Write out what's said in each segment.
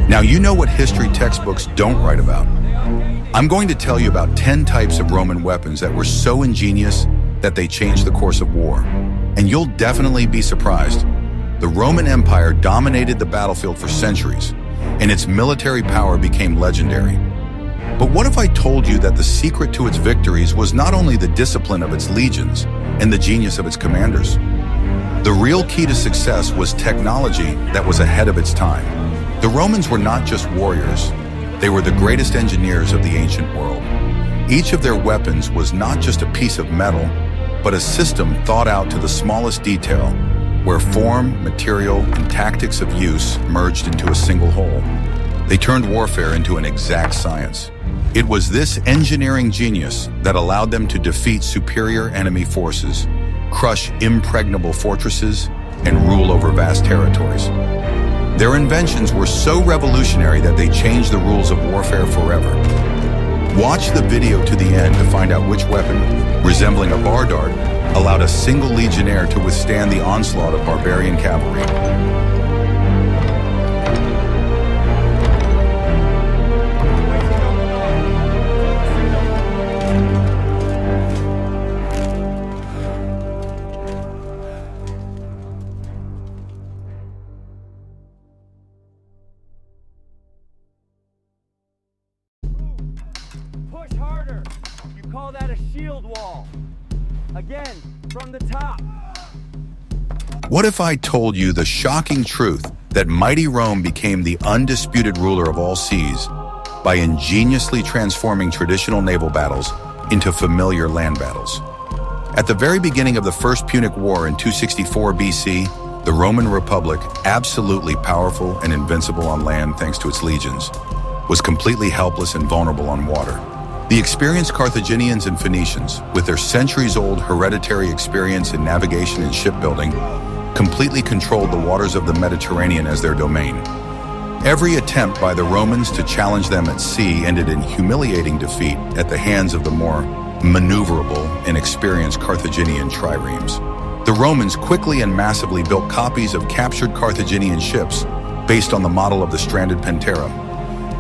Now you know what history textbooks don't write about. I'm going to tell you about 10 types of Roman weapons that were so ingenious that they changed the course of war. And you'll definitely be surprised. The Roman Empire dominated the battlefield for centuries, and its military power became legendary. But what if I told you that the secret to its victories was not only the discipline of its legions and the genius of its commanders? The real key to success was technology that was ahead of its time. The Romans were not just warriors, they were the greatest engineers of the ancient world. Each of their weapons was not just a piece of metal, but a system thought out to the smallest detail, where form, material, and tactics of use merged into a single whole. They turned warfare into an exact science. It was this engineering genius that allowed them to defeat superior enemy forces, crush impregnable fortresses, and rule over vast territories. Their inventions were so revolutionary that they changed the rules of warfare forever. Watch the video to the end to find out which weapon, resembling a bar dart, allowed a single legionnaire to withstand the onslaught of barbarian cavalry. Push harder. You call that a shield wall. Again, from the top. What if I told you the shocking truth that mighty Rome became the undisputed ruler of all seas by ingeniously transforming traditional naval battles into familiar land battles? At the very beginning of the First Punic War in 264 BC, the Roman Republic, absolutely powerful and invincible on land thanks to its legions, was completely helpless and vulnerable on water. The experienced Carthaginians and Phoenicians, with their centuries-old hereditary experience in navigation and shipbuilding, completely controlled the waters of the Mediterranean as their domain. Every attempt by the Romans to challenge them at sea ended in humiliating defeat at the hands of the more maneuverable and experienced Carthaginian triremes. The Romans quickly and massively built copies of captured Carthaginian ships based on the model of the stranded Pantera.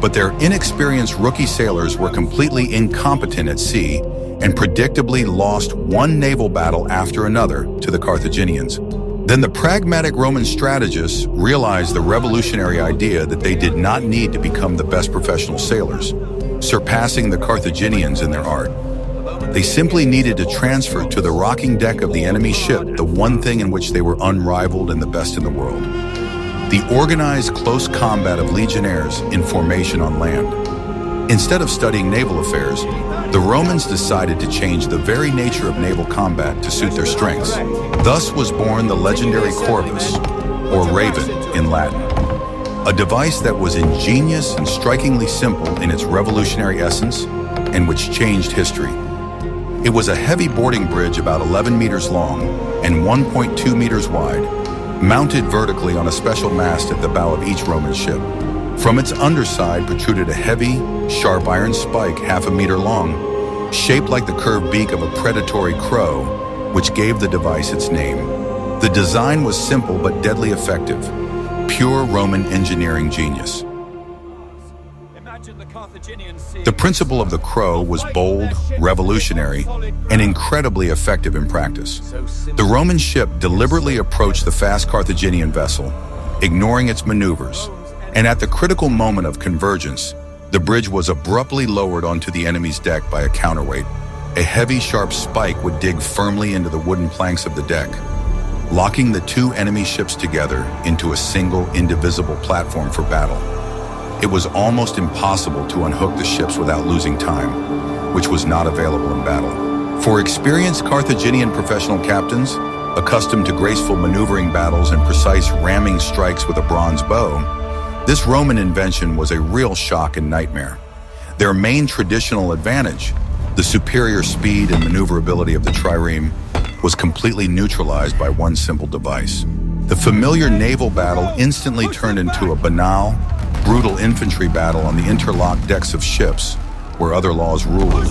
But their inexperienced rookie sailors were completely incompetent at sea and predictably lost one naval battle after another to the Carthaginians. Then the pragmatic Roman strategists realized the revolutionary idea that they did not need to become the best professional sailors, surpassing the Carthaginians in their art. They simply needed to transfer to the rocking deck of the enemy ship the one thing in which they were unrivaled and the best in the world: the organized close combat of legionnaires in formation on land. Instead of studying naval affairs, the Romans decided to change the very nature of naval combat to suit their strengths. Thus was born the legendary corvus, or raven in Latin, a device that was ingenious and strikingly simple in its revolutionary essence and which changed history. It was a heavy boarding bridge about 11 meters long and 1.2 meters wide, mounted vertically on a special mast at the bow of each Roman ship. From its underside protruded a heavy, sharp iron spike half a meter long, shaped like the curved beak of a predatory crow, which gave the device its name. The design was simple but deadly effective, pure Roman engineering genius. The principle of the crow was bold, revolutionary, and incredibly effective in practice. The Roman ship deliberately approached the fast Carthaginian vessel, ignoring its maneuvers, and at the critical moment of convergence, the bridge was abruptly lowered onto the enemy's deck by a counterweight. A heavy, sharp spike would dig firmly into the wooden planks of the deck, locking the two enemy ships together into a single, indivisible platform for battle. It was almost impossible to unhook the ships without losing time, which was not available in battle. For experienced Carthaginian professional captains, accustomed to graceful maneuvering battles and precise ramming strikes with a bronze bow, this Roman invention was a real shock and nightmare. Their main traditional advantage, the superior speed and maneuverability of the trireme, was completely neutralized by one simple device. The familiar naval battle instantly turned into a banal, brutal infantry battle on the interlocked decks of ships where other laws ruled,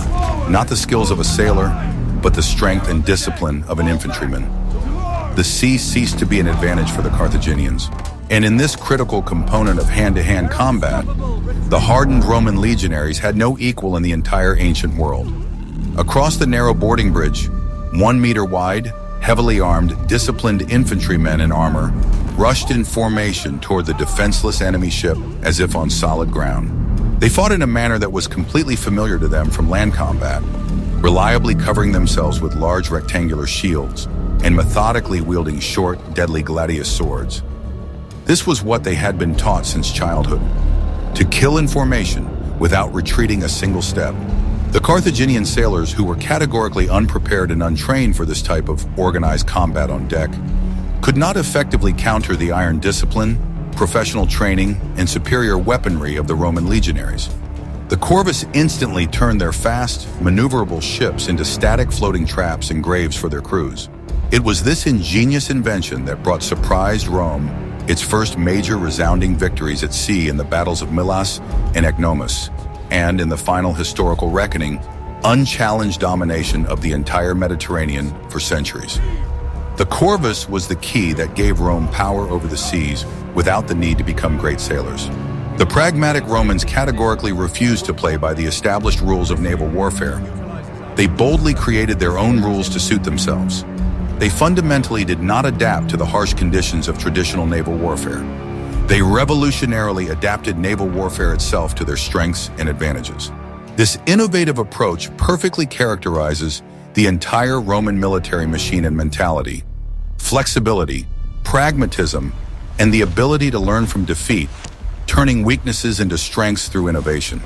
not the skills of a sailor, but the strength and discipline of an infantryman. The sea ceased to be an advantage for the Carthaginians. And in this critical component of hand-to-hand combat, the hardened Roman legionaries had no equal in the entire ancient world. Across the narrow boarding bridge, 1 meter wide, heavily armed, disciplined infantrymen in armor rushed in formation toward the defenseless enemy ship as if on solid ground. They fought in a manner that was completely familiar to them from land combat, reliably covering themselves with large rectangular shields and methodically wielding short, deadly Gladius swords. This was what they had been taught since childhood: to kill in formation without retreating a single step. The Carthaginian sailors, who were categorically unprepared and untrained for this type of organized combat on deck, could not effectively counter the iron discipline, professional training, and superior weaponry of the Roman legionaries. The corvus instantly turned their fast, maneuverable ships into static floating traps and graves for their crews. It was this ingenious invention that brought surprised Rome its first major resounding victories at sea in the battles of Mylas and Ecnomus, and in the final historical reckoning, unchallenged domination of the entire Mediterranean for centuries. The corvus was the key that gave Rome power over the seas without the need to become great sailors. The pragmatic Romans categorically refused to play by the established rules of naval warfare. They boldly created their own rules to suit themselves. They fundamentally did not adapt to the harsh conditions of traditional naval warfare. They revolutionarily adapted naval warfare itself to their strengths and advantages. This innovative approach perfectly characterizes the entire Roman military machine and mentality: flexibility, pragmatism, and the ability to learn from defeat, turning weaknesses into strengths through innovation.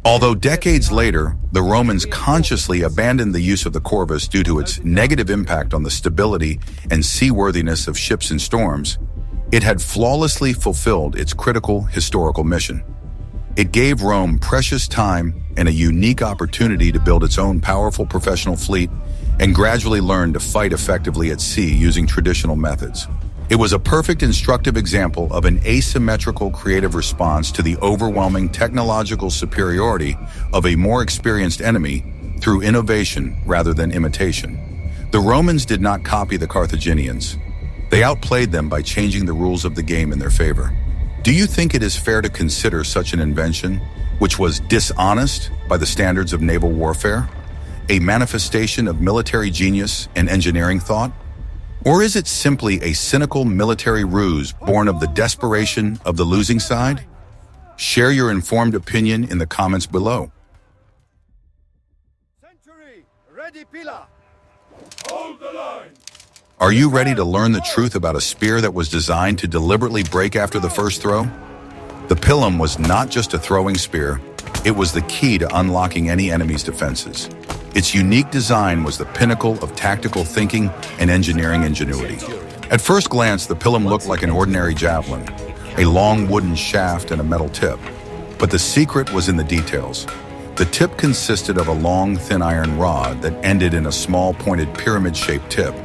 Although decades later, the Romans consciously abandoned the use of the corvus due to its negative impact on the stability and seaworthiness of ships in storms, it had flawlessly fulfilled its critical historical mission. It gave Rome precious time and a unique opportunity to build its own powerful professional fleet and gradually learn to fight effectively at sea using traditional methods. It was a perfect instructive example of an asymmetrical creative response to the overwhelming technological superiority of a more experienced enemy through innovation rather than imitation. The Romans did not copy the Carthaginians. They outplayed them by changing the rules of the game in their favor. Do you think it is fair to consider such an invention, which was dishonest by the standards of naval warfare, a manifestation of military genius and engineering thought? Or is it simply a cynical military ruse born of the desperation of the losing side? Share your informed opinion in the comments below. Century, ready, Pila. Hold the line! Are you ready to learn the truth about a spear that was designed to deliberately break after the first throw? The Pilum was not just a throwing spear, it was the key to unlocking any enemy's defenses. Its unique design was the pinnacle of tactical thinking and engineering ingenuity. At first glance, the Pilum looked like an ordinary javelin, a long wooden shaft and a metal tip. But the secret was in the details. The tip consisted of a long, thin iron rod that ended in a small, pointed pyramid-shaped tip.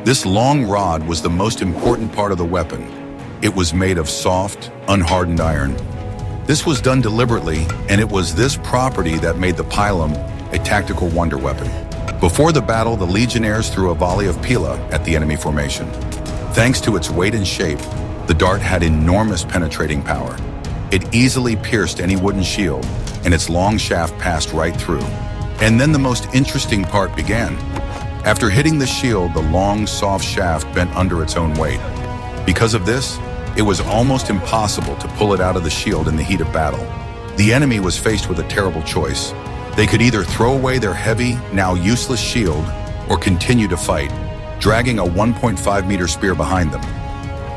This long rod was the most important part of the weapon. It was made of soft, unhardened iron. This was done deliberately, and it was this property that made the Pilum a tactical wonder weapon. Before the battle, the legionnaires threw a volley of pila at the enemy formation. Thanks to its weight and shape, the dart had enormous penetrating power. It easily pierced any wooden shield, and its long shaft passed right through. And then the most interesting part began. After hitting the shield, the long, soft shaft bent under its own weight. Because of this, it was almost impossible to pull it out of the shield in the heat of battle. The enemy was faced with a terrible choice. They could either throw away their heavy, now useless shield, or continue to fight, dragging a 1.5-meter spear behind them.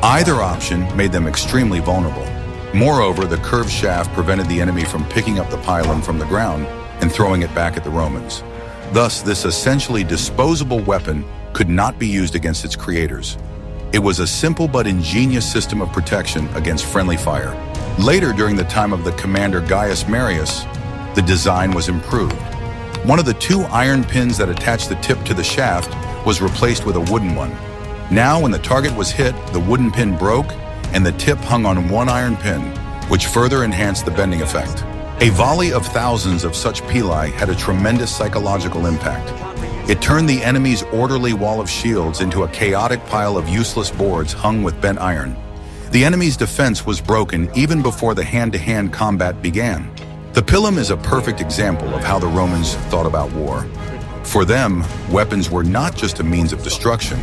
Either option made them extremely vulnerable. Moreover, the curved shaft prevented the enemy from picking up the Pilum from the ground and throwing it back at the Romans. Thus, this essentially disposable weapon could not be used against its creators. It was a simple but ingenious system of protection against friendly fire. Later, during the time of the commander Gaius Marius, the design was improved. One of the two iron pins that attached the tip to the shaft was replaced with a wooden one. Now, when the target was hit, the wooden pin broke and the tip hung on one iron pin, which further enhanced the bending effect. A volley of thousands of such pili had a tremendous psychological impact. It turned the enemy's orderly wall of shields into a chaotic pile of useless boards hung with bent iron. The enemy's defense was broken even before the hand-to-hand combat began. The Pilum is a perfect example of how the Romans thought about war. For them, weapons were not just a means of destruction,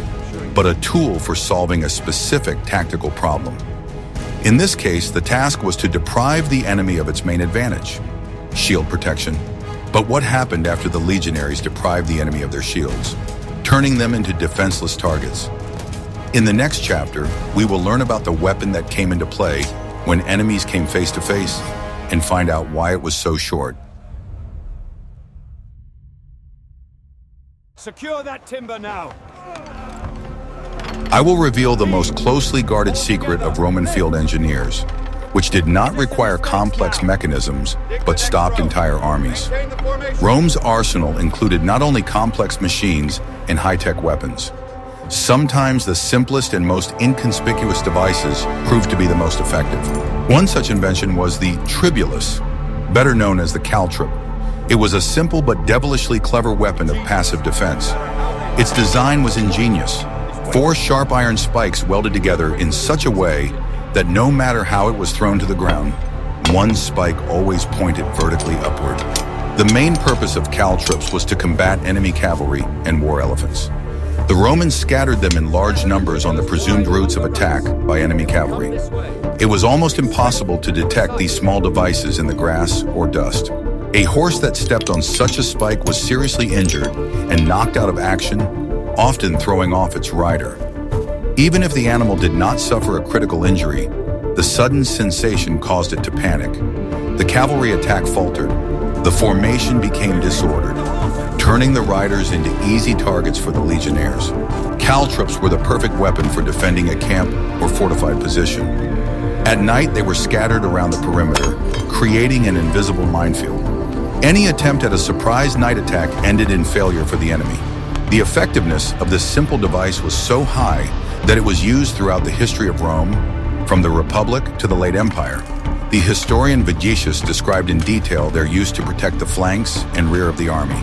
but a tool for solving a specific tactical problem. In this case, the task was to deprive the enemy of its main advantage, shield protection. But what happened after the legionaries deprived the enemy of their shields, turning them into defenseless targets? In the next chapter, we will learn about the weapon that came into play when enemies came face to face and find out why it was so short. Secure that timber now. I will reveal the most closely guarded secret of Roman field engineers, which did not require complex mechanisms, but stopped entire armies. Rome's arsenal included not only complex machines and high-tech weapons. Sometimes the simplest and most inconspicuous devices proved to be the most effective. One such invention was the tribulus, better known as the Caltrop. It was a simple but devilishly clever weapon of passive defense. Its design was ingenious. 4 sharp iron spikes welded together in such a way that no matter how it was thrown to the ground, one spike always pointed vertically upward. The main purpose of caltrops was to combat enemy cavalry and war elephants. The Romans scattered them in large numbers on the presumed routes of attack by enemy cavalry. It was almost impossible to detect these small devices in the grass or dust. A horse that stepped on such a spike was seriously injured and knocked out of action, often throwing off its rider. Even if the animal did not suffer a critical injury, the sudden sensation caused it to panic. The cavalry attack faltered. The formation became disordered, turning the riders into easy targets for the legionnaires. Caltrops were the perfect weapon for defending a camp or fortified position. At night, they were scattered around the perimeter, creating an invisible minefield. Any attempt at a surprise night attack ended in failure for the enemy. The effectiveness of this simple device was so high that it was used throughout the history of Rome, from the Republic to the late Empire. The historian Gladius described in detail their use to protect the flanks and rear of the army.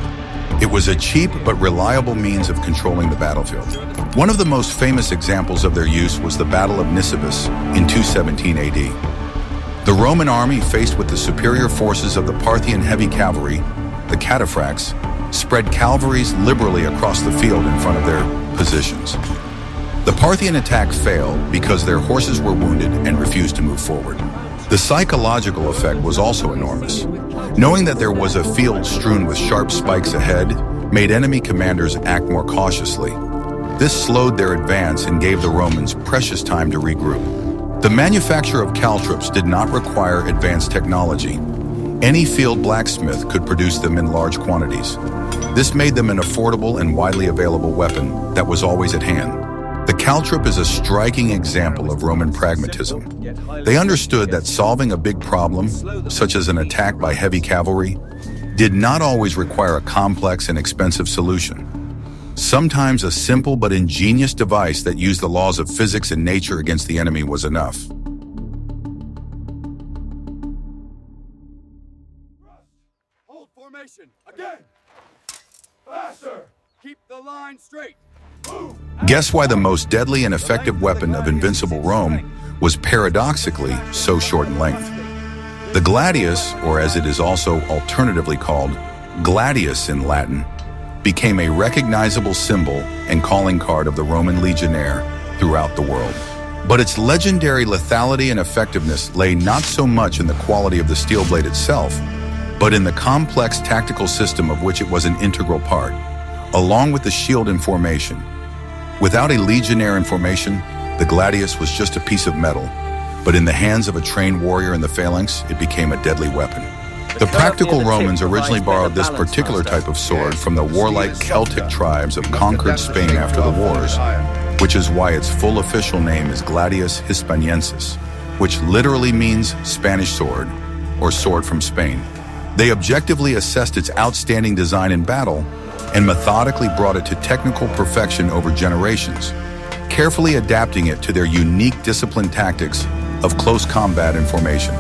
It was a cheap but reliable means of controlling the battlefield. One of the most famous examples of their use was the Battle of Nisibis in 217 AD. The Roman army, faced with the superior forces of the Parthian heavy cavalry, the cataphracts, spread cavalries liberally across the field in front of their positions. The Parthian attack failed because their horses were wounded and refused to move forward. The psychological effect was also enormous. Knowing that there was a field strewn with sharp spikes ahead made enemy commanders act more cautiously. This slowed their advance and gave the Romans precious time to regroup. The manufacture of caltrops did not require advanced technology. Any field blacksmith could produce them in large quantities. This made them an affordable and widely available weapon that was always at hand. The caltrop is a striking example of Roman pragmatism. They understood that solving a big problem, such as an attack by heavy cavalry, did not always require a complex and expensive solution. Sometimes a simple but ingenious device that used the laws of physics and nature against the enemy was enough. Hold formation. Again. Faster. Keep the line straight. Move. Guess why the most deadly and effective weapon of invincible Rome was paradoxically so short in length. The Gladius, or as it is also alternatively called, Gladius in Latin, became a recognizable symbol and calling card of the Roman legionnaire throughout the world. But its legendary lethality and effectiveness lay not so much in the quality of the steel blade itself, but in the complex tactical system of which it was an integral part, along with the shield in formation. Without a legionnaire in formation, the Gladius was just a piece of metal, but in the hands of a trained warrior in the phalanx, it became a deadly weapon. The practical Romans originally borrowed this particular type of sword from the warlike Celtic tribes of conquered Spain after the wars, which is why its full official name is Gladius Hispaniensis, which literally means Spanish sword, or sword from Spain. They objectively assessed its outstanding design in battle and methodically brought it to technical perfection over generations, carefully adapting it to their unique disciplined tactics of close combat and formation.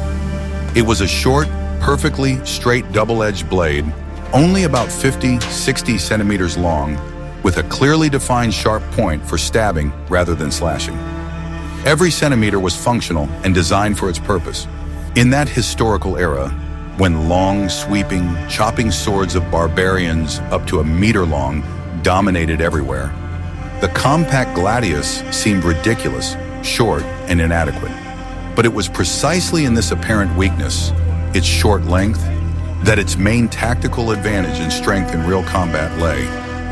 It was a short, perfectly straight double-edged blade, only about 50-60 centimeters long, with a clearly defined sharp point for stabbing rather than slashing. Every centimeter was functional and designed for its purpose. In that historical era, when long, sweeping, chopping swords of barbarians up to a meter long dominated everywhere, the compact Gladius seemed ridiculous, short, and inadequate. But it was precisely in this apparent weakness, its short length, that its main tactical advantage and strength in real combat lay.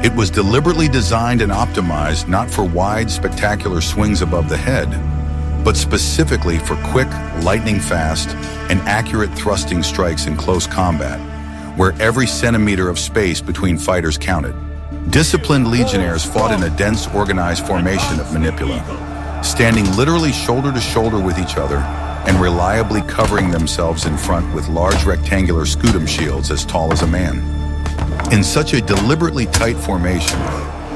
It was deliberately designed and optimized not for wide, spectacular swings above the head, but specifically for quick, lightning-fast, and accurate thrusting strikes in close combat, where every centimeter of space between fighters counted. Disciplined legionnaires fought in a dense, organized formation of manipula, standing literally shoulder to shoulder with each other and reliably covering themselves in front with large rectangular scutum shields as tall as a man. In such a deliberately tight formation,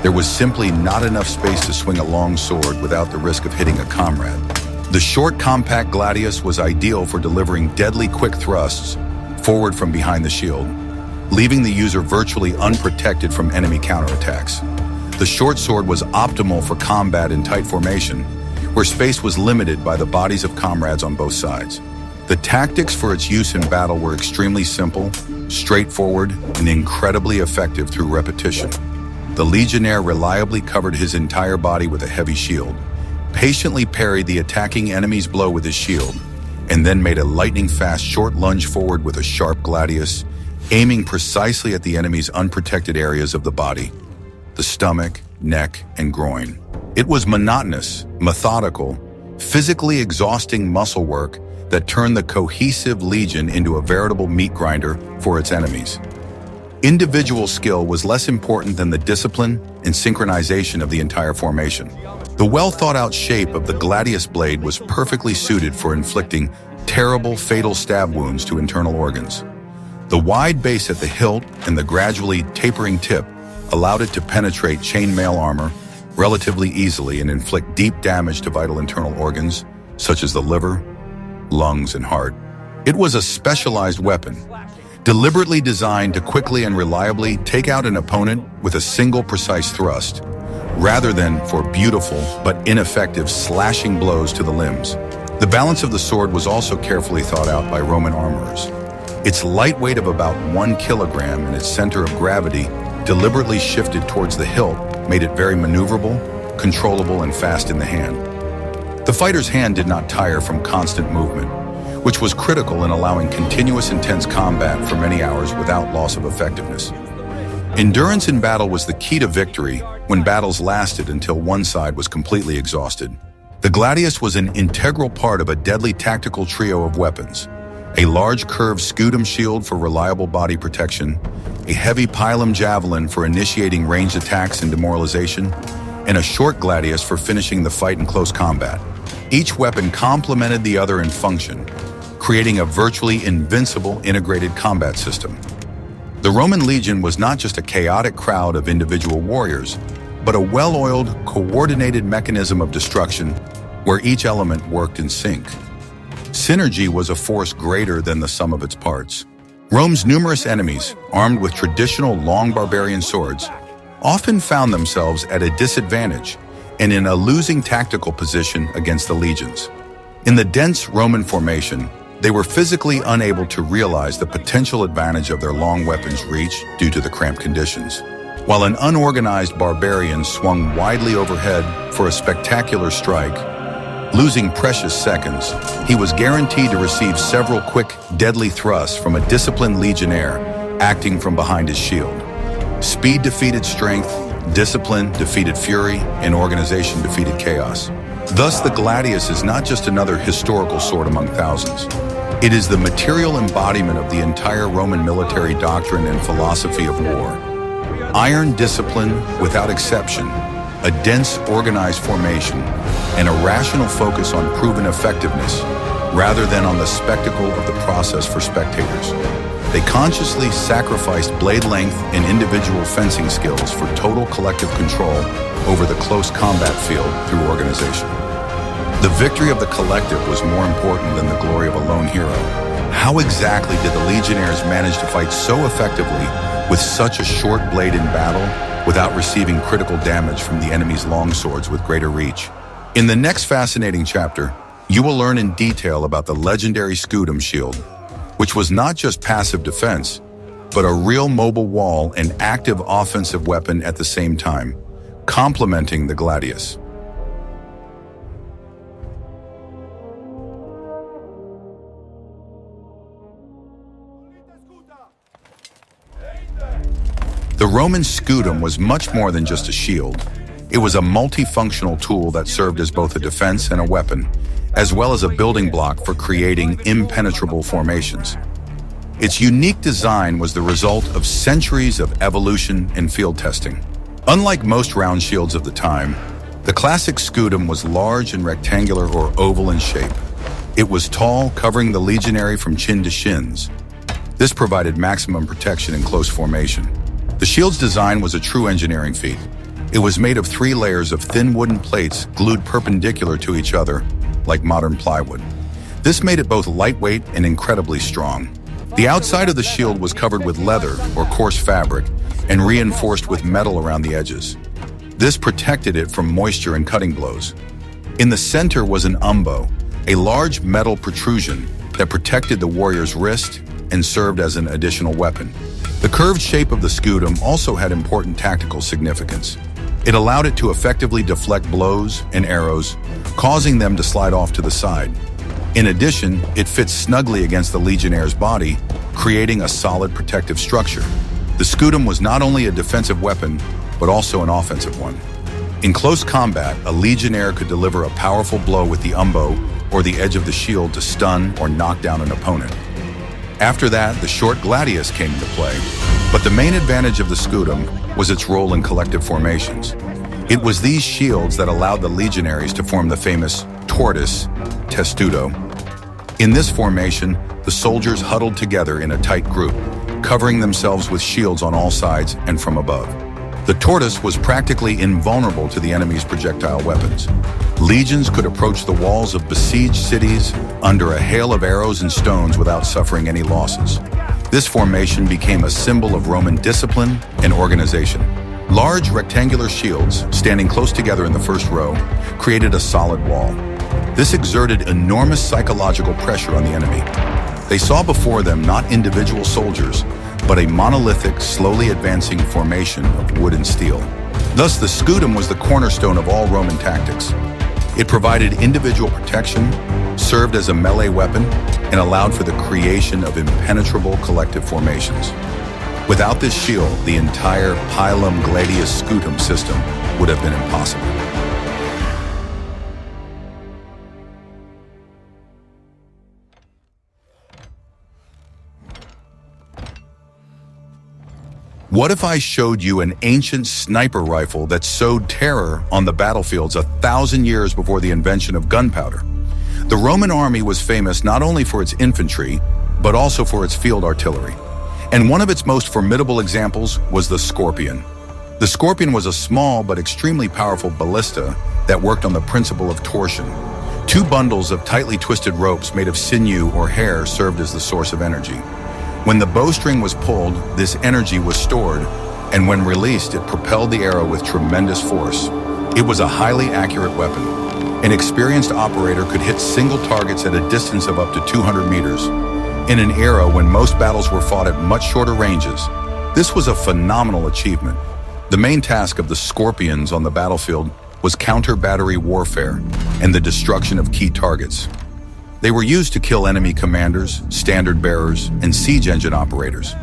there was simply not enough space to swing a long sword without the risk of hitting a comrade. The short, compact Gladius was ideal for delivering deadly quick thrusts forward from behind the shield, leaving the user virtually unprotected from enemy counterattacks. The short sword was optimal for combat in tight formation, where space was limited by the bodies of comrades on both sides. The tactics for its use in battle were extremely simple, straightforward, and incredibly effective through repetition. The legionnaire reliably covered his entire body with a heavy shield, patiently parried the attacking enemy's blow with his shield, and then made a lightning-fast short lunge forward with a sharp Gladius, aiming precisely at the enemy's unprotected areas of the body, the stomach, neck, and groin. It was monotonous, methodical, physically exhausting muscle work that turned the cohesive legion into a veritable meat grinder for its enemies. Individual skill was less important than the discipline and synchronization of the entire formation. The well-thought-out shape of the Gladius blade was perfectly suited for inflicting terrible, fatal stab wounds to internal organs. The wide base at the hilt and the gradually tapering tip allowed it to penetrate chainmail armor relatively easily and inflict deep damage to vital internal organs, such as the liver, lungs, and heart. It was a specialized weapon, deliberately designed to quickly and reliably take out an opponent with a single precise thrust, rather than for beautiful but ineffective slashing blows to the limbs. The balance of the sword was also carefully thought out by Roman armorers. Its light weight of about 1 kilogram and its center of gravity deliberately shifted towards the hilt made it very maneuverable, controllable, and fast in the hand. The fighter's hand did not tire from constant movement, which was critical in allowing continuous intense combat for many hours without loss of effectiveness. Endurance in battle was the key to victory when battles lasted until one side was completely exhausted. The Gladius was an integral part of a deadly tactical trio of weapons: a large curved Scutum shield for reliable body protection, a heavy Pilum javelin for initiating ranged attacks and demoralization, and a short Gladius for finishing the fight in close combat. Each weapon complemented the other in function, creating a virtually invincible integrated combat system. The Roman legion was not just a chaotic crowd of individual warriors, but a well-oiled, coordinated mechanism of destruction where each element worked in sync. Synergy was a force greater than the sum of its parts. Rome's numerous enemies, armed with traditional long barbarian swords, often found themselves at a disadvantage and in a losing tactical position against the legions. In the dense Roman formation, they were physically unable to realize the potential advantage of their long weapons' reach due to the cramped conditions. While an unorganized barbarian swung widely overhead for a spectacular strike, losing precious seconds, he was guaranteed to receive several quick, deadly thrusts from a disciplined legionnaire acting from behind his shield. Speed defeated strength, discipline defeated fury, and organization defeated chaos. Thus, the Gladius is not just another historical sword among thousands. It is the material embodiment of the entire Roman military doctrine and philosophy of war. Iron discipline without exception, a dense, organized formation, and a rational focus on proven effectiveness, rather than on the spectacle of the process for spectators. They consciously sacrificed blade length and individual fencing skills for total collective control over the close combat field through organization. The victory of the collective was more important than the glory of a lone hero. How exactly did the legionnaires manage to fight so effectively with such a short blade in battle without receiving critical damage from the enemy's long swords with greater reach? In the next fascinating chapter, you will learn in detail about the legendary Scutum shield, which was not just passive defense, but a real mobile wall and active offensive weapon at the same time, complementing the Gladius. The Roman scutum was much more than just a shield. It was a multifunctional tool that served as both a defense and a weapon, as well as a building block for creating impenetrable formations. Its unique design was the result of centuries of evolution and field testing. Unlike most round shields of the time, the classic scutum was large and rectangular or oval in shape. It was tall, covering the legionary from chin to shins. This provided maximum protection in close formation. The shield's design was a true engineering feat. It was made of 3 layers of thin wooden plates glued perpendicular to each other, like modern plywood. This made it both lightweight and incredibly strong. The outside of the shield was covered with leather or coarse fabric and reinforced with metal around the edges. This protected it from moisture and cutting blows. In the center was an umbo, a large metal protrusion that protected the warrior's wrist and served as an additional weapon. The curved shape of the scutum also had important tactical significance. It allowed it to effectively deflect blows and arrows, causing them to slide off to the side. In addition, it fits snugly against the legionnaire's body, creating a solid protective structure. The scutum was not only a defensive weapon, but also an offensive one. In close combat, a legionnaire could deliver a powerful blow with the umbo or the edge of the shield to stun or knock down an opponent. After that, the short gladius came into play, but the main advantage of the scutum was its role in collective formations. It was these shields that allowed the legionaries to form the famous Tortoise, Testudo. In this formation, the soldiers huddled together in a tight group, covering themselves with shields on all sides and from above. The Tortoise was practically invulnerable to the enemy's projectile weapons. Legions could approach the walls of besieged cities under a hail of arrows and stones without suffering any losses. This formation became a symbol of Roman discipline and organization. Large rectangular shields, standing close together in the first row, created a solid wall. This exerted enormous psychological pressure on the enemy. They saw before them not individual soldiers, but a monolithic, slowly advancing formation of wood and steel. Thus, the scutum was the cornerstone of all Roman tactics. It provided individual protection, served as a melee weapon, and allowed for the creation of impenetrable collective formations. Without this shield, the entire Pilum Gladius Scutum system would have been impossible. What if I showed you an ancient sniper rifle that sowed terror on the battlefields 1,000 years before the invention of gunpowder? The Roman army was famous not only for its infantry, but also for its field artillery. And one of its most formidable examples was the Scorpion. The Scorpion was a small but extremely powerful ballista that worked on the principle of torsion. 2 bundles of tightly twisted ropes made of sinew or hair served as the source of energy. When the bowstring was pulled, this energy was stored, and when released, it propelled the arrow with tremendous force. It was a highly accurate weapon. An experienced operator could hit single targets at a distance of up to 200 meters. In an era when most battles were fought at much shorter ranges, this was a phenomenal achievement. The main task of the Scorpions on the battlefield was counter-battery warfare and the destruction of key targets. They were used to kill enemy commanders, standard-bearers, and siege engine operators.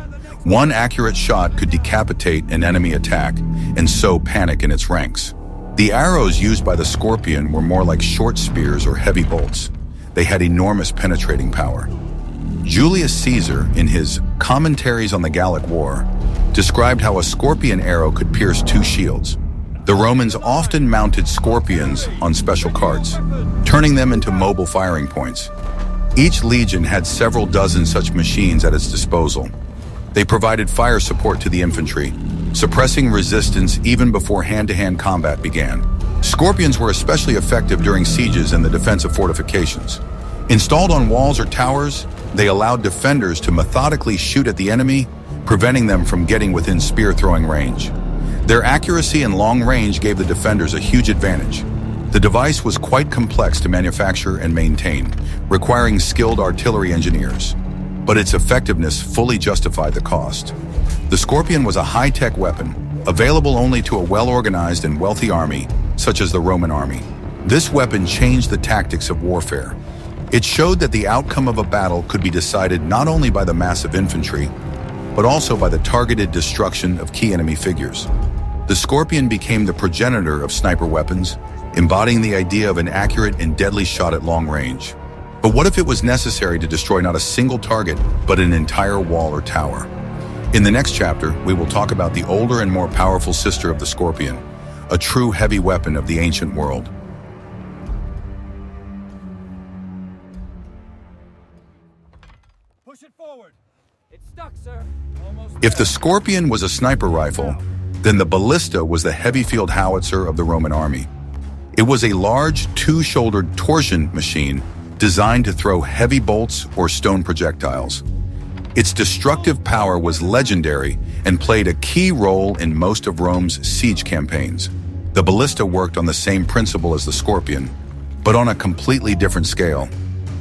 One accurate shot could decapitate an enemy attack and sow panic in its ranks. The arrows used by the Scorpion were more like short spears or heavy bolts. They had enormous penetrating power. Julius Caesar, in his Commentaries on the Gallic War, described how a Scorpion arrow could pierce 2 shields. The Romans often mounted Scorpions on special carts, turning them into mobile firing points. Each legion had several dozen such machines at its disposal. They provided fire support to the infantry, suppressing resistance even before hand-to-hand combat began. Scorpions were especially effective during sieges and the defense of fortifications. Installed on walls or towers, they allowed defenders to methodically shoot at the enemy, preventing them from getting within spear-throwing range. Their accuracy and long range gave the defenders a huge advantage. The device was quite complex to manufacture and maintain, requiring skilled artillery engineers, but its effectiveness fully justified the cost. The Scorpion was a high-tech weapon, available only to a well-organized and wealthy army, such as the Roman army. This weapon changed the tactics of warfare. It showed that the outcome of a battle could be decided not only by the massive infantry, but also by the targeted destruction of key enemy figures. The Scorpion became the progenitor of sniper weapons, embodying the idea of an accurate and deadly shot at long range. But what if it was necessary to destroy not a single target, but an entire wall or tower? In the next chapter, we will talk about the older and more powerful sister of the Scorpion, a true heavy weapon of the ancient world. Push it forward. It's stuck, sir. Almost If the Scorpion was a sniper rifle, then the Ballista was the heavy field howitzer of the Roman army. It was a large, two-shouldered torsion machine designed to throw heavy bolts or stone projectiles. Its destructive power was legendary and played a key role in most of Rome's siege campaigns. The Ballista worked on the same principle as the Scorpion, but on a completely different scale.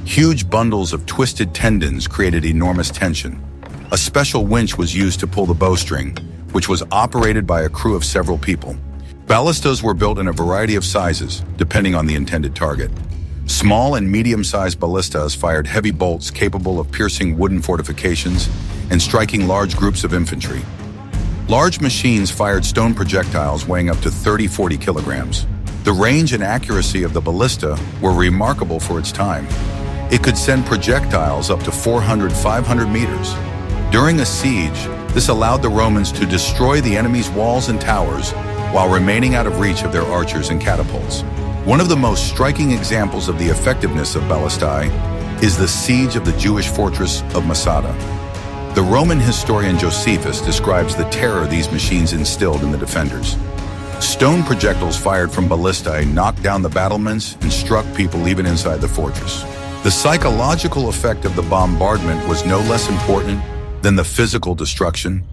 Huge bundles of twisted tendons created enormous tension. A special winch was used to pull the bowstring, which was operated by a crew of several people. Ballistas were built in a variety of sizes, depending on the intended target. Small and medium-sized ballistas fired heavy bolts capable of piercing wooden fortifications and striking large groups of infantry. Large machines fired stone projectiles weighing up to 30-40 kilograms. The range and accuracy of the ballista were remarkable for its time. It could send projectiles up to 400-500 meters. During a siege, this allowed the Romans to destroy the enemy's walls and towers while remaining out of reach of their archers and catapults. One of the most striking examples of the effectiveness of ballistae is the siege of the Jewish fortress of Masada. The Roman historian Josephus describes the terror these machines instilled in the defenders. Stone projectiles fired from ballistae knocked down the battlements and struck people even inside the fortress. The psychological effect of the bombardment was no less important than the physical destruction.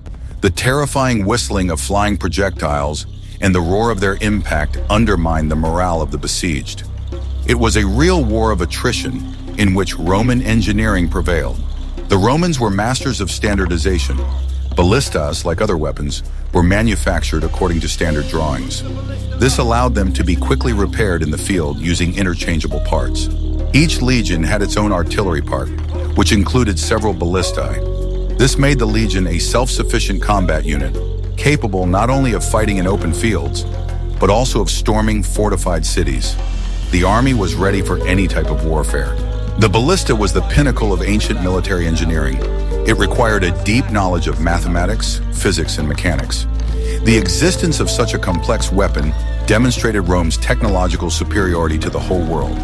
The terrifying whistling of flying projectiles and the roar of their impact undermined the morale of the besieged. It was a real war of attrition in which Roman engineering prevailed. The Romans were masters of standardization. Ballistas, like other weapons, were manufactured according to standard drawings. This allowed them to be quickly repaired in the field using interchangeable parts. Each legion had its own artillery part, which included several ballistae. This made the legion a self-sufficient combat unit, capable not only of fighting in open fields, but also of storming fortified cities. The army was ready for any type of warfare. The ballista was the pinnacle of ancient military engineering. It required a deep knowledge of mathematics, physics, and mechanics. The existence of such a complex weapon demonstrated Rome's technological superiority to the whole world.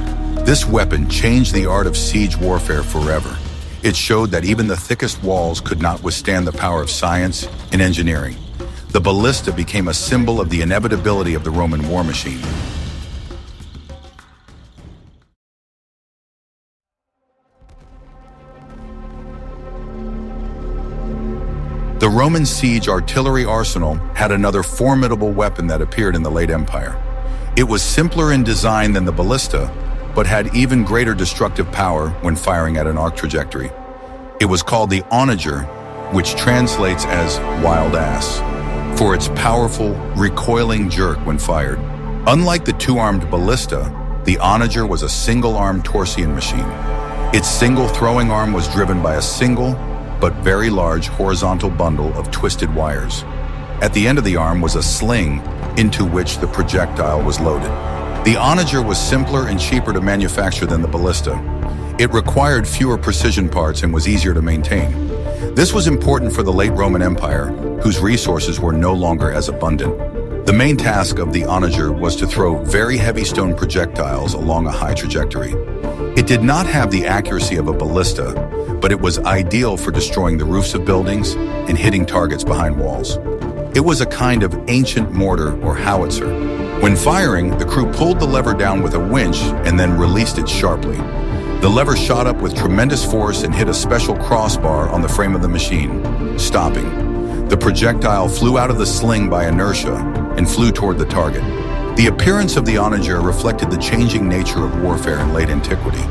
This weapon changed the art of siege warfare forever. It showed that even the thickest walls could not withstand the power of science and engineering. The ballista became a symbol of the inevitability of the Roman war machine. The Roman siege artillery arsenal had another formidable weapon that appeared in the late Empire. It was simpler in design than the ballista, but had even greater destructive power when firing at an arc trajectory. It was called the Onager, which translates as wild ass, for its powerful, recoiling jerk when fired. Unlike the two-armed ballista, the Onager was a single-armed Torsian machine. Its single throwing arm was driven by a single, but very large horizontal bundle of twisted wires. At the end of the arm was a sling into which the projectile was loaded. The Onager was simpler and cheaper to manufacture than the ballista. It required fewer precision parts and was easier to maintain. This was important for the late Roman Empire, whose resources were no longer as abundant. The main task of the Onager was to throw very heavy stone projectiles along a high trajectory. It did not have the accuracy of a ballista, but it was ideal for destroying the roofs of buildings and hitting targets behind walls. It was a kind of ancient mortar or howitzer. When firing, the crew pulled the lever down with a winch and then released it sharply. The lever shot up with tremendous force and hit a special crossbar on the frame of the machine, stopping. The projectile flew out of the sling by inertia and flew toward the target. The appearance of the onager reflected the changing nature of warfare in late antiquity.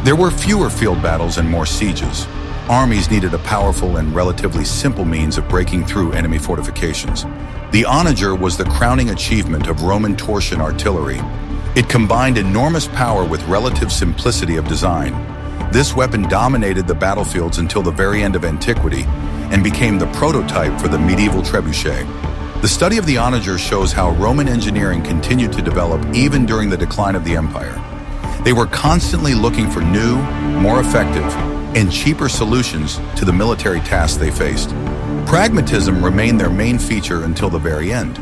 There were fewer field battles and more sieges. Armies needed a powerful and relatively simple means of breaking through enemy fortifications. The onager was the crowning achievement of Roman torsion artillery. It combined enormous power with relative simplicity of design. This weapon dominated the battlefields until the very end of antiquity and became the prototype for the medieval trebuchet. The study of the onager shows how Roman engineering continued to develop even during the decline of the empire. They were constantly looking for new, more effective, and cheaper solutions to the military tasks they faced. Pragmatism remained their main feature until the very end.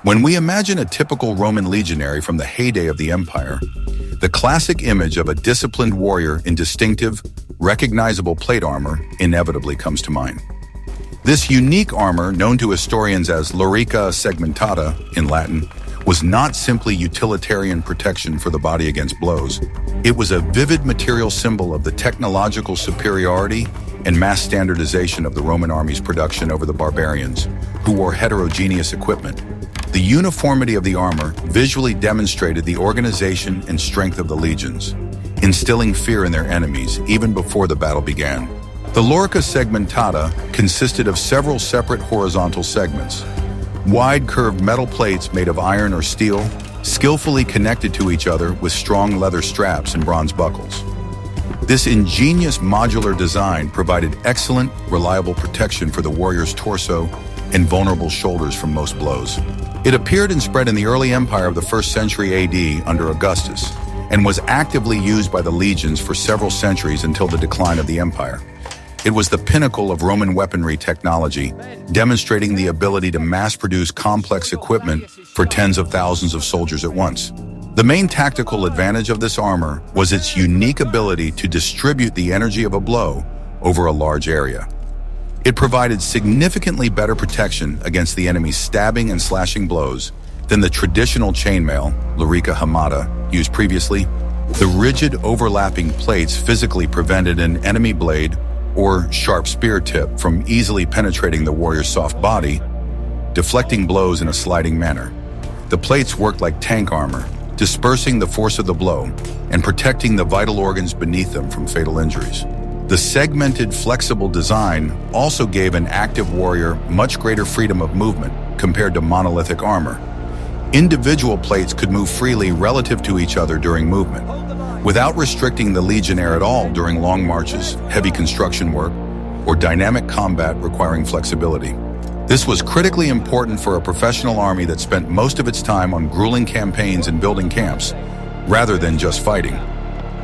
When we imagine a typical Roman legionary from the heyday of the empire, the classic image of a disciplined warrior in distinctive, recognizable plate armor inevitably comes to mind. This unique armor, known to historians as Lorica segmentata in Latin, was not simply utilitarian protection for the body against blows. It was a vivid material symbol of the technological superiority and mass standardization of the Roman army's production over the barbarians, who wore heterogeneous equipment. The uniformity of the armor visually demonstrated the organization and strength of the legions, instilling fear in their enemies even before the battle began. The Lorica segmentata consisted of several separate horizontal segments, wide curved metal plates made of iron or steel, skillfully connected to each other with strong leather straps and bronze buckles. This ingenious modular design provided excellent, reliable protection for the warrior's torso and vulnerable shoulders from most blows. It appeared and spread in the early empire of the 1st century AD under Augustus, and was actively used by the legions for several centuries until the decline of the empire. It was the pinnacle of Roman weaponry technology, demonstrating the ability to mass-produce complex equipment for tens of thousands of soldiers at once. The main tactical advantage of this armor was its unique ability to distribute the energy of a blow over a large area. It provided significantly better protection against the enemy's stabbing and slashing blows than the traditional chainmail, Lorica hamata, used previously. The rigid overlapping plates physically prevented an enemy blade or sharp spear tip from easily penetrating the warrior's soft body, deflecting blows in a sliding manner. The plates worked like tank armor, dispersing the force of the blow and protecting the vital organs beneath them from fatal injuries. The segmented, flexible design also gave an active warrior much greater freedom of movement compared to monolithic armor. Individual plates could move freely relative to each other during movement, without restricting the legionnaire at all during long marches, heavy construction work, or dynamic combat requiring flexibility. This was critically important for a professional army that spent most of its time on grueling campaigns and building camps, rather than just fighting.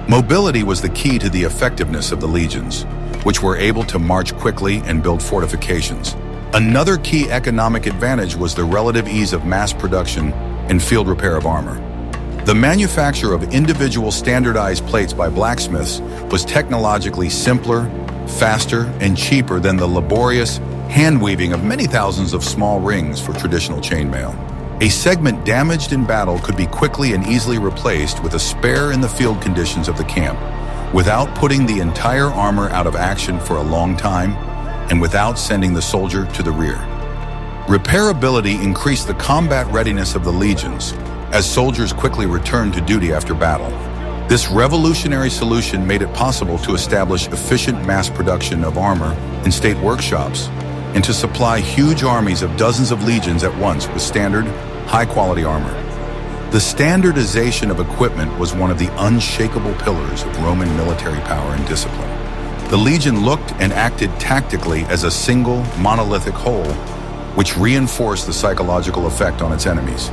Mobility was the key to the effectiveness of the legions, which were able to march quickly and build fortifications. Another key economic advantage was the relative ease of mass production and field repair of armor. The manufacture of individual standardized plates by blacksmiths was technologically simpler, faster, and cheaper than the laborious hand-weaving of many thousands of small rings for traditional chainmail. A segment damaged in battle could be quickly and easily replaced with a spare in the field conditions of the camp, without putting the entire armor out of action for a long time, and without sending the soldier to the rear. Repairability increased the combat readiness of the legions, as soldiers quickly returned to duty after battle. This revolutionary solution made it possible to establish efficient mass production of armor in state workshops, and to supply huge armies of dozens of legions at once with standard, high-quality armor. The standardization of equipment was one of the unshakable pillars of Roman military power and discipline. The legion looked and acted tactically as a single, monolithic whole, which reinforced the psychological effect on its enemies.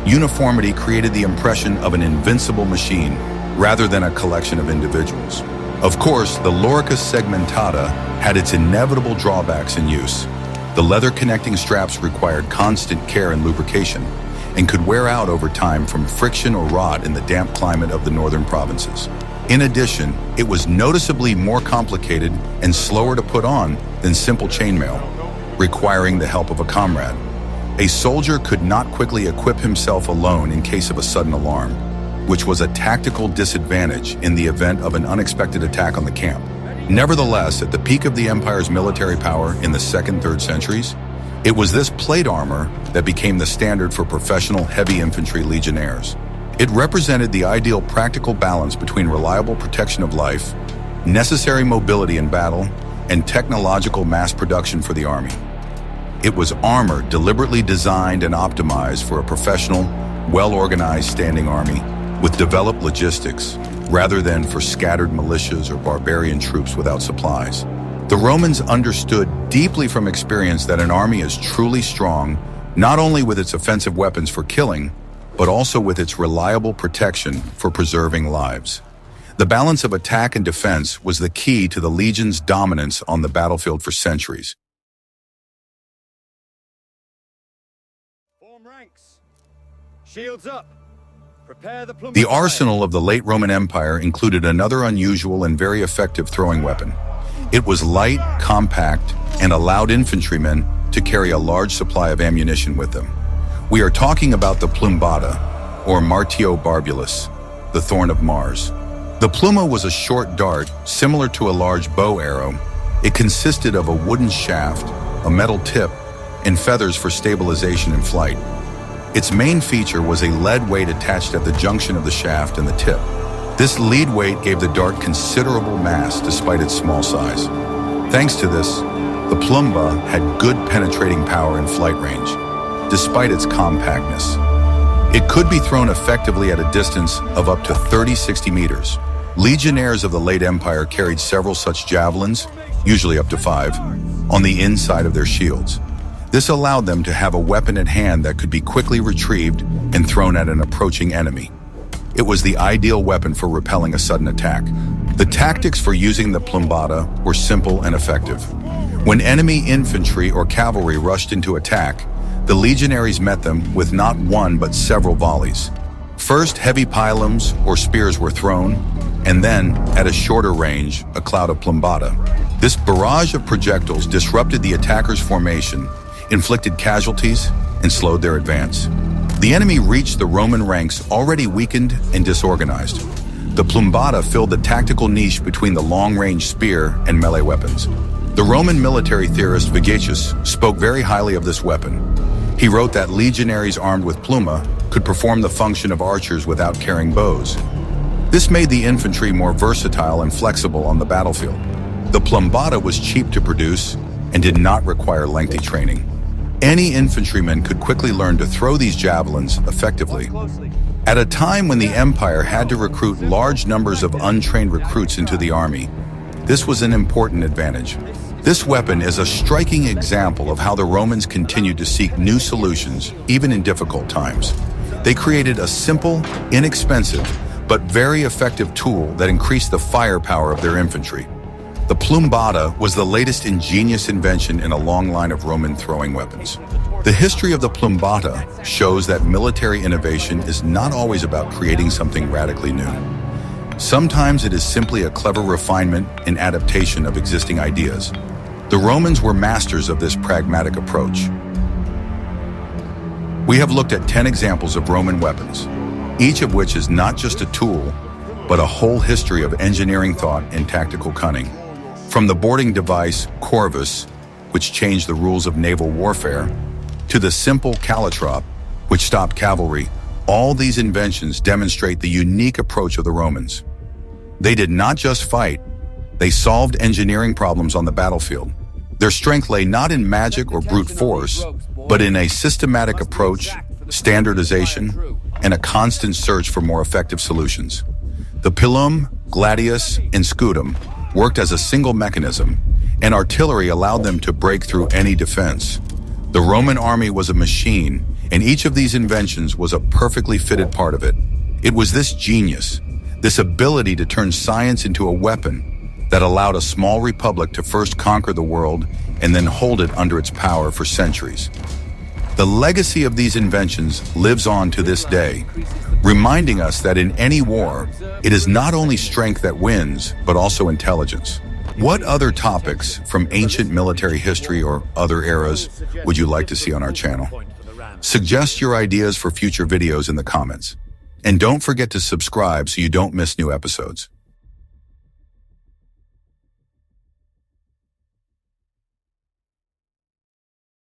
Uniformity created the impression of an invincible machine rather than a collection of individuals. Of course, the Lorica segmentata had its inevitable drawbacks in use. The leather connecting straps required constant care and lubrication, and could wear out over time from friction or rot in the damp climate of the northern provinces. In addition, it was noticeably more complicated and slower to put on than simple chainmail, requiring the help of a comrade. A soldier could not quickly equip himself alone in case of a sudden alarm. which was a tactical disadvantage in the event of an unexpected attack on the camp. Nevertheless, at the peak of the Empire's military power in the 2nd, 3rd centuries, it was this plate armor that became the standard for professional heavy infantry legionnaires. It represented the ideal practical balance between reliable protection of life, necessary mobility in battle, and technological mass production for the army. It was armor deliberately designed and optimized for a professional, well-organized standing army with developed logistics, rather than for scattered militias or barbarian troops without supplies. The Romans understood deeply from experience that an army is truly strong, not only with its offensive weapons for killing, but also with its reliable protection for preserving lives. The balance of attack and defense was the key to the legion's dominance on the battlefield for centuries. Form ranks. Shields up. Prepare the plumbata. The arsenal of the late Roman Empire included another unusual and very effective throwing weapon. It was light, compact, and allowed infantrymen to carry a large supply of ammunition with them. We are talking about the plumbata, or martio barbulus, the thorn of Mars. The pluma was a short dart, similar to a large bow arrow. It consisted of a wooden shaft, a metal tip, and feathers for stabilization in flight. Its main feature was a lead weight attached at the junction of the shaft and the tip. This lead weight gave the dart considerable mass despite its small size. Thanks to this, the plumba had good penetrating power in flight range, despite its compactness. It could be thrown effectively at a distance of up to 30-60 meters. Legionnaires of the late Empire carried several such javelins, usually up to 5, on the inside of their shields. This allowed them to have a weapon at hand that could be quickly retrieved and thrown at an approaching enemy. It was the ideal weapon for repelling a sudden attack. The tactics for using the plumbata were simple and effective. When enemy infantry or cavalry rushed into attack, the legionaries met them with not one but several volleys. First, heavy pilums or spears were thrown, and then, at a shorter range, a cloud of plumbata. This barrage of projectiles disrupted the attackers' formation, inflicted casualties, and slowed their advance. The enemy reached the Roman ranks already weakened and disorganized. The plumbata filled the tactical niche between the long-range spear and melee weapons. The Roman military theorist Gladius spoke very highly of this weapon. He wrote that legionaries armed with pluma could perform the function of archers without carrying bows. This made the infantry more versatile and flexible on the battlefield. The plumbata was cheap to produce and did not require lengthy training. Any infantryman could quickly learn to throw these javelins effectively. At a time when the Empire had to recruit large numbers of untrained recruits into the army, this was an important advantage. This weapon is a striking example of how the Romans continued to seek new solutions, even in difficult times. They created a simple, inexpensive, but very effective tool that increased the firepower of their infantry. The plumbata was the latest ingenious invention in a long line of Roman throwing weapons. The history of the plumbata shows that military innovation is not always about creating something radically new. Sometimes it is simply a clever refinement and adaptation of existing ideas. The Romans were masters of this pragmatic approach. We have looked at 10 examples of Roman weapons, each of which is not just a tool, but a whole history of engineering thought and tactical cunning. From the boarding device corvus, which changed the rules of naval warfare, to the simple caltrop, which stopped cavalry, all these inventions demonstrate the unique approach of the Romans. They did not just fight, they solved engineering problems on the battlefield. Their strength lay not in magic or brute force, but in a systematic approach, standardization, and a constant search for more effective solutions. The Pilum, Gladius, and Scutum worked as a single mechanism, and artillery allowed them to break through any defense. The Roman army was a machine, and each of these inventions was a perfectly fitted part of it. It was this genius, this ability to turn science into a weapon, that allowed a small republic to first conquer the world and then hold it under its power for centuries. The legacy of these inventions lives on to this day, reminding us that in any war, it is not only strength that wins, but also intelligence. What other topics from ancient military history or other eras would you like to see on our channel? Suggest your ideas for future videos in the comments. And don't forget to subscribe so you don't miss new episodes.